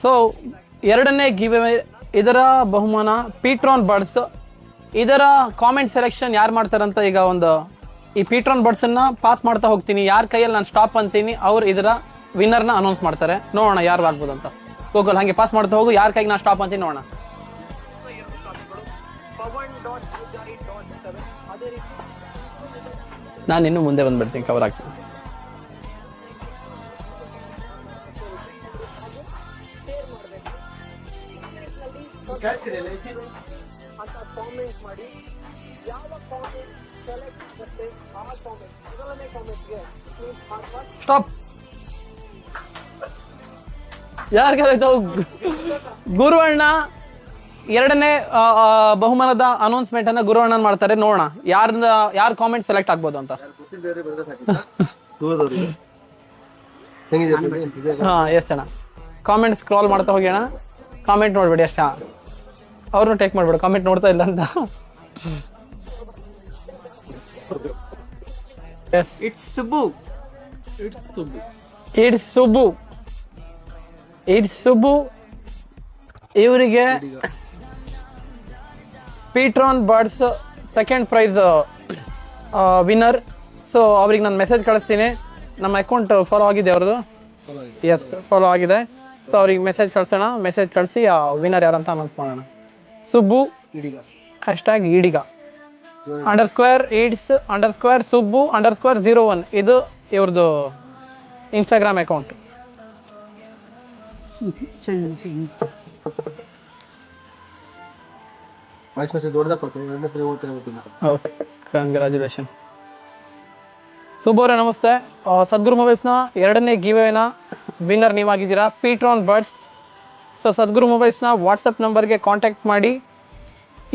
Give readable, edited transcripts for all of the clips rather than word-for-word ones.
So ಎರಡನೇ give away, ಇದರ ಬಹುಮಾನ ಪೀಟ್ರಾನ್ ಬಡ್ಸ್. ಇದರ ಕಾಮೆಂಟ್ ಸೆಲೆಕ್ಷನ್ ಯಾರು ಮಾಡ್ತಾರಂತ ಈಗ ಈ ಪೀಟ್ರಾನ್ ಬಡ್ಸ್ ಅನ್ನ ಪಾಸ್ ಮಾಡ್ತಾ ಹೋಗ್ತೀನಿ. ಯಾರ ಕೈಯಲ್ಲಿ ನಾನು ಸ್ಟಾಪ್ ಅಂತೀನಿ ಅವ್ರು ಇದರ ವಿನ್ನರ್ನ ಅನೌನ್ಸ್ ಮಾಡ್ತಾರೆ. ನೋಡೋಣ ಯಾರು ಆಗ್ಬೋದು ಅಂತ. ಗೂಗಲ್ ಹಂಗೆ ಪಾಸ್ ಮಾಡ್ತಾ ಹೋಗು, ಯಾರ ಕೈಗೆ ನಾನು ಸ್ಟಾಪ್ ಅಂತೀನಿ ನೋಡೋಣ. ನಾನು ಇನ್ನು ಮುಂದೆ ಬಂದ್ಬಿಡ್ತೀನಿ, ಕವರ್ ಆಗ್ತೀನಿ. ಸ್ಟಾಪ್. ಯಾರಿಗಾಯ್ತು? ಗುರುವಣ್ಣ ಎರಡನೇ ಬಹುಮಾನದ ಅನೌನ್ಸ್ಮೆಂಟ್ ಅನ್ನ ಗುರುವಣ್ಣ ಮಾಡ್ತಾರೆ. ನೋಡೋಣ ಯಾರ ಕಾಮೆಂಟ್ ಸೆಲೆಕ್ಟ್ ಆಗ್ಬೋದು ಅಂತ. ಹಾ ಎಸ್ ಅಣ್ಣ, ಕಾಮೆಂಟ್ ಸ್ಕ್ರಾಲ್ ಮಾಡ್ತಾ ಹೋಗಿ ಅಣ್ಣ. ಕಾಮೆಂಟ್ ನೋಡ್ಬೇಡಿ ಅಷ್ಟ, ಅವ್ರನ್ನೂ ಟೇಕ್ ಮಾಡ್ಬೇಡಿ, ಕಾಮೆಂಟ್ ನೋಡ್ತಾ ಇಲ್ಲ ಅಂತ. Yes, it's Subbu. ಇವರಿಗೆ ಪೀಟ್ರಾನ್ birds second prize winner. So ಅವ್ರಿಗೆ ನಾನು ಮೆಸೇಜ್ ಕಳಿಸ್ತೀನಿ. ನಮ್ಮ ಅಕೌಂಟ್ ಫಾಲೋ ಆಗಿದೆ ಅವ್ರದ್ದು. ಎಸ್, ಫಾಲೋ ಆಗಿದೆ. ಸೊ ಅವ್ರಿಗೆ ಮೆಸೇಜ್ ಕಳ್ಸೋಣ. ಮೆಸೇಜ್ ಕಳಿಸಿ ವಿನ್ನರ್ ಯಾರಂತ ಅನೌನ್ಸ್ ಮಾಡೋಣ. ಸುಬ್ಬು ಹ್ಯಾಶ್ಟ್ಯಾಗ್ ಈಡಿಗ _it's_ ಸುಬ್ಬು _01 ಇದು ಇವ್ರದ್ದು ಇನ್ಸ್ಟಾಗ್ರಾಮ್ ಅಕೌಂಟ್. ಕಂಗ್ರಾಚುಲೇಷನ್ ಸುಬ್ಬು ಅವರೇ, ನಮಸ್ತೆ. ಸದ್ಗುರು ಮೊಬೈಲ್ಸ್ನ ಎರಡನೇ ಗಿವೇನ ವಿನ್ನರ್ ನೀವಾಗಿದ್ದೀರಾ, ಪೀಟ್ರಾನ್ ಬರ್ಡ್ಸ್. ಸೊ ಸದ್ಗುರು ಮೊಬೈಲ್ಸ್ನ ವಾಟ್ಸಪ್ ನಂಬರ್ಗೆ ಕಾಂಟ್ಯಾಕ್ಟ್ ಮಾಡಿ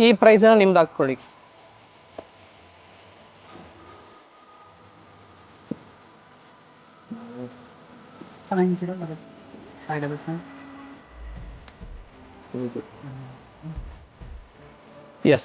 ಈ ಪ್ರೈಸನ್ನು ನಿಮ್ದು ಹಾಕ್ಸ್ಕೊಳ್ಳಿ. Yes.